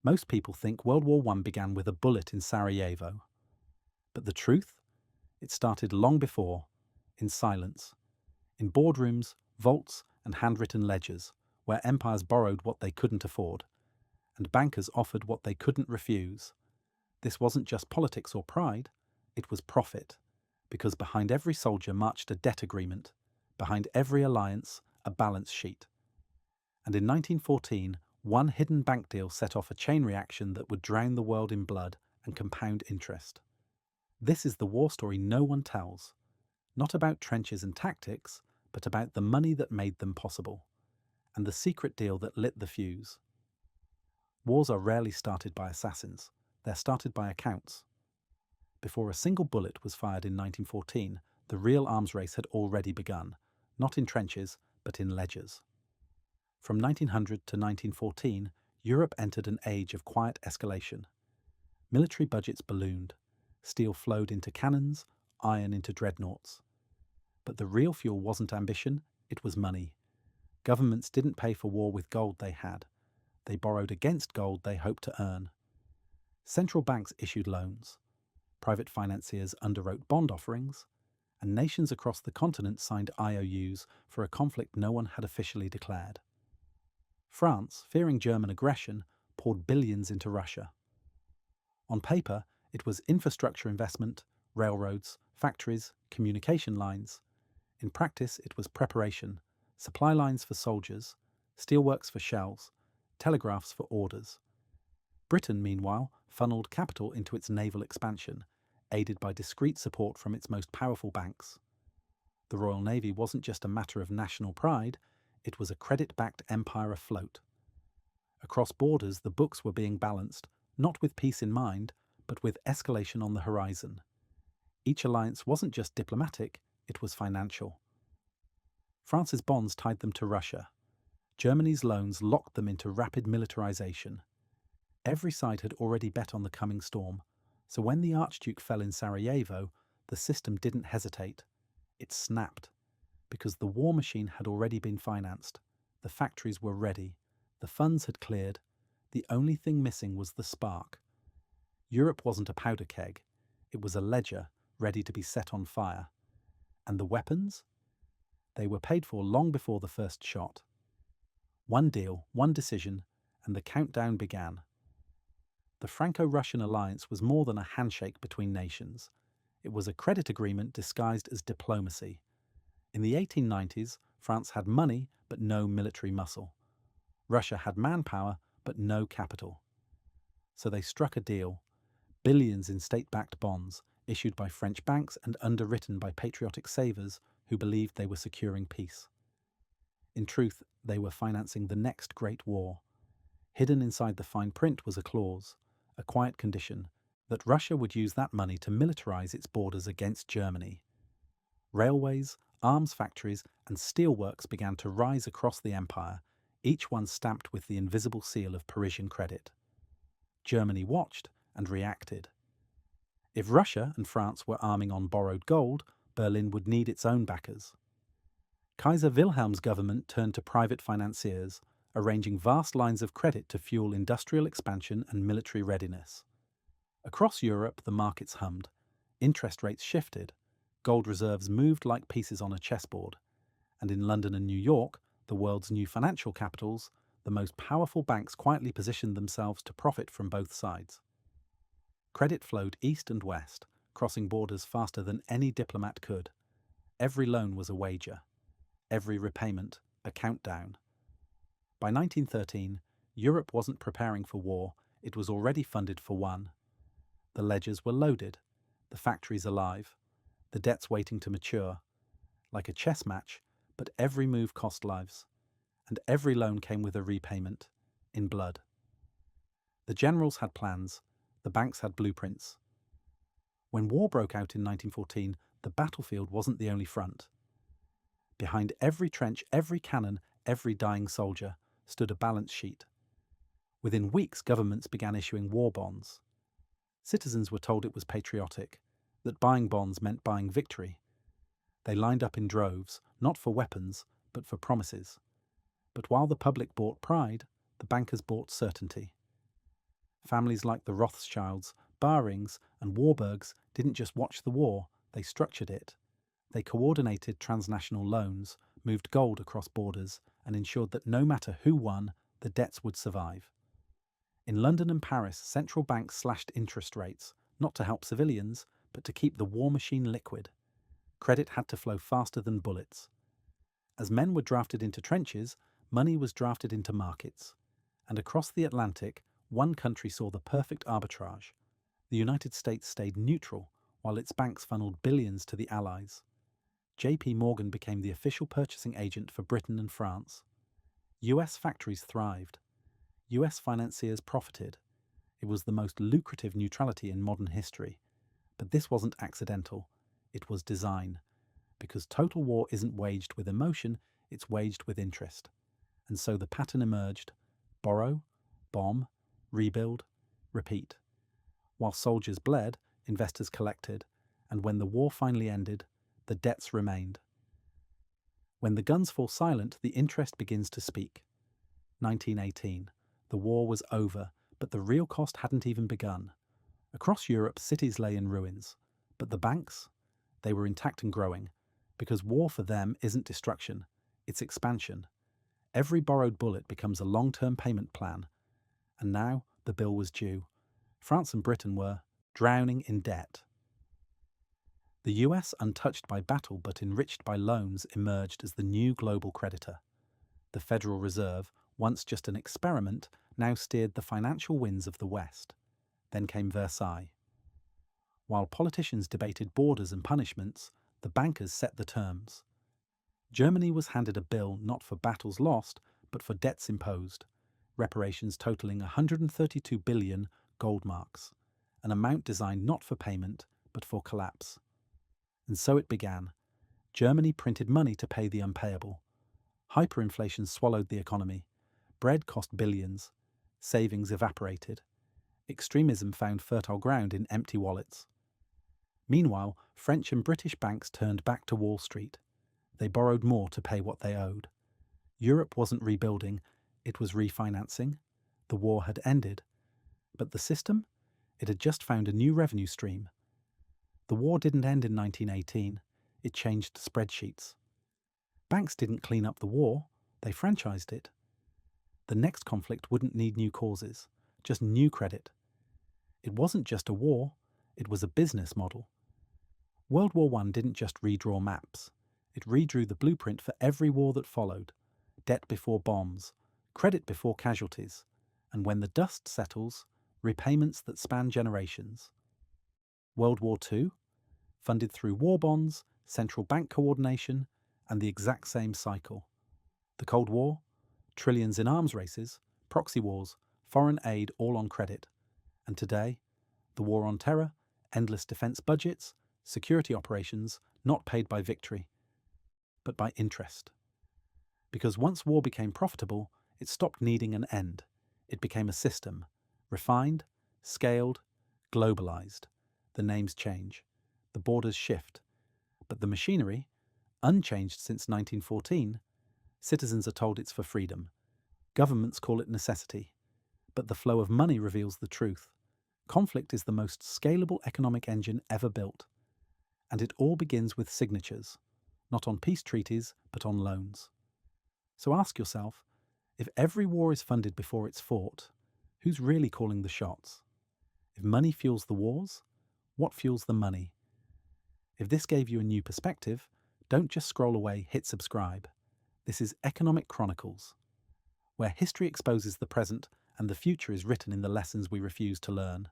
Most people think World War I began with a bullet in Sarajevo. But the truth? It started long before, in silence, in boardrooms, vaults, and handwritten ledgers, where empires borrowed what they couldn't afford, and bankers offered what they couldn't refuse. This wasn't just politics or pride, it was profit, because behind every soldier marched a debt agreement, behind every alliance, a balance sheet. And in 1914, one hidden bank deal set off a chain reaction that would drown the world in blood and compound interest. This is the war story no one tells, not about trenches and tactics, but about the money that made them possible, and the secret deal that lit the fuse. Wars are rarely started by assassins, they're started by accounts. Before a single bullet was fired in 1914, the real arms race had already begun, not in trenches, but in ledgers. From 1900 to 1914, Europe entered an age of quiet escalation. Military budgets ballooned, steel flowed into cannons, iron into dreadnoughts. But the real fuel wasn't ambition, it was money. Governments didn't pay for war with gold they had. They borrowed against gold they hoped to earn. Central banks issued loans. Private financiers underwrote bond offerings, and nations across the continent signed IOUs for a conflict no one had officially declared. France, fearing German aggression, poured billions into Russia. On paper, it was infrastructure investment, railroads, factories, communication lines. In practice, it was preparation, supply lines for soldiers, steelworks for shells, telegraphs for orders. Britain, meanwhile, funneled capital into its naval expansion, aided by discreet support from its most powerful banks. The Royal Navy wasn't just a matter of national pride, it was a credit-backed empire afloat. Across borders, the books were being balanced, not with peace in mind, but with escalation on the horizon. Each alliance wasn't just diplomatic, it was financial. France's bonds tied them to Russia. Germany's loans locked them into rapid militarization. Every side had already bet on the coming storm, so when the Archduke fell in Sarajevo, the system didn't hesitate. It snapped, because the war machine had already been financed. The factories were ready. The funds had cleared. The only thing missing was the spark. Europe wasn't a powder keg. It was a ledger ready to be set on fire. And the weapons? They were paid for long before the first shot. One deal, one decision, and the countdown began. The Franco-Russian alliance was more than a handshake between nations. It was a credit agreement disguised as diplomacy. In the 1890s, France had money but no military muscle. Russia had manpower but no capital. So they struck a deal, billions in state-backed bonds, issued by French banks and underwritten by patriotic savers who believed they were securing peace. In truth, they were financing the next great war. Hidden inside the fine print was a clause, a quiet condition, that Russia would use that money to militarize its borders against Germany. Railways, arms factories, and steelworks began to rise across the empire, each one stamped with the invisible seal of Parisian credit. Germany watched and reacted. If Russia and France were arming on borrowed gold, Berlin would need its own backers. Kaiser Wilhelm's government turned to private financiers, arranging vast lines of credit to fuel industrial expansion and military readiness. Across Europe, the markets hummed. Interest rates shifted. Gold reserves moved like pieces on a chessboard. And in London and New York, the world's new financial capitals, the most powerful banks quietly positioned themselves to profit from both sides. Credit flowed east and west, crossing borders faster than any diplomat could. Every loan was a wager. Every repayment, a countdown. By 1913, Europe wasn't preparing for war, it was already funded for one. The ledgers were loaded, the factories alive, the debts waiting to mature. Like a chess match, but every move cost lives, and every loan came with a repayment, in blood. The generals had plans, the banks had blueprints. When war broke out in 1914, the battlefield wasn't the only front. Behind every trench, every cannon, every dying soldier stood a balance sheet. Within weeks, governments began issuing war bonds. Citizens were told it was patriotic, that buying bonds meant buying victory. They lined up in droves, not for weapons, but for promises. But while the public bought pride, the bankers bought certainty. Families like the Rothschilds, Barings, and Warburgs didn't just watch the war, they structured it. They coordinated transnational loans, moved gold across borders, and ensured that no matter who won, the debts would survive. In London and Paris, central banks slashed interest rates, not to help civilians, but to keep the war machine liquid. Credit had to flow faster than bullets. As men were drafted into trenches, money was drafted into markets. And across the Atlantic, one country saw the perfect arbitrage. The United States stayed neutral, while its banks funneled billions to the Allies. JP Morgan became the official purchasing agent for Britain and France. US factories thrived. US financiers profited. It was the most lucrative neutrality in modern history. But this wasn't accidental. It was design. Because total war isn't waged with emotion, it's waged with interest. And so the pattern emerged: borrow, bomb, rebuild, repeat. While soldiers bled, investors collected, and when the war finally ended, the debts remained. When the guns fall silent, the interest begins to speak. 1918. The war was over, but the real cost hadn't even begun. Across Europe, cities lay in ruins. But the banks? They were intact and growing, because war for them isn't destruction, it's expansion. Every borrowed bullet becomes a long-term payment plan. And now the bill was due. France and Britain were drowning in debt. The US, untouched by battle but enriched by loans, emerged as the new global creditor. The Federal Reserve, once just an experiment, now steered the financial winds of the West. Then came Versailles. While politicians debated borders and punishments, the bankers set the terms. Germany was handed a bill not for battles lost, but for debts imposed, reparations totaling 132 billion gold marks, an amount designed not for payment, but for collapse. And so it began. Germany printed money to pay the unpayable. Hyperinflation swallowed the economy. Bread cost billions. Savings evaporated. Extremism found fertile ground in empty wallets. Meanwhile, French and British banks turned back to Wall Street. They borrowed more to pay what they owed. Europe wasn't rebuilding, it was refinancing. The war had ended. But the system? It had just found a new revenue stream. The war didn't end in 1918. It changed spreadsheets. Banks didn't clean up the war, they franchised it. The next conflict wouldn't need new causes, just new credit. It wasn't just a war, it was a business model. World War I didn't just redraw maps. It redrew the blueprint for every war that followed. Debt before bombs, credit before casualties, and when the dust settles, repayments that span generations. World War II? Funded through war bonds, central bank coordination, and the exact same cycle. The Cold War? Trillions in arms races, proxy wars, foreign aid all on credit. And today? The war on terror, endless defense budgets, security operations not paid by victory, but by interest. Because once war became profitable, it stopped needing an end. It became a system, refined, scaled, globalized. The names change, the borders shift, but the machinery, unchanged since 1914, citizens are told it's for freedom. Governments call it necessity, but the flow of money reveals the truth. Conflict is the most scalable economic engine ever built. And it all begins with signatures, not on peace treaties, but on loans. So ask yourself, if every war is funded before it's fought, who's really calling the shots? If money fuels the wars, what fuels the money? If this gave you a new perspective, don't just scroll away, hit subscribe. This is Economic Chronicles, where history exposes the present and the future is written in the lessons we refuse to learn.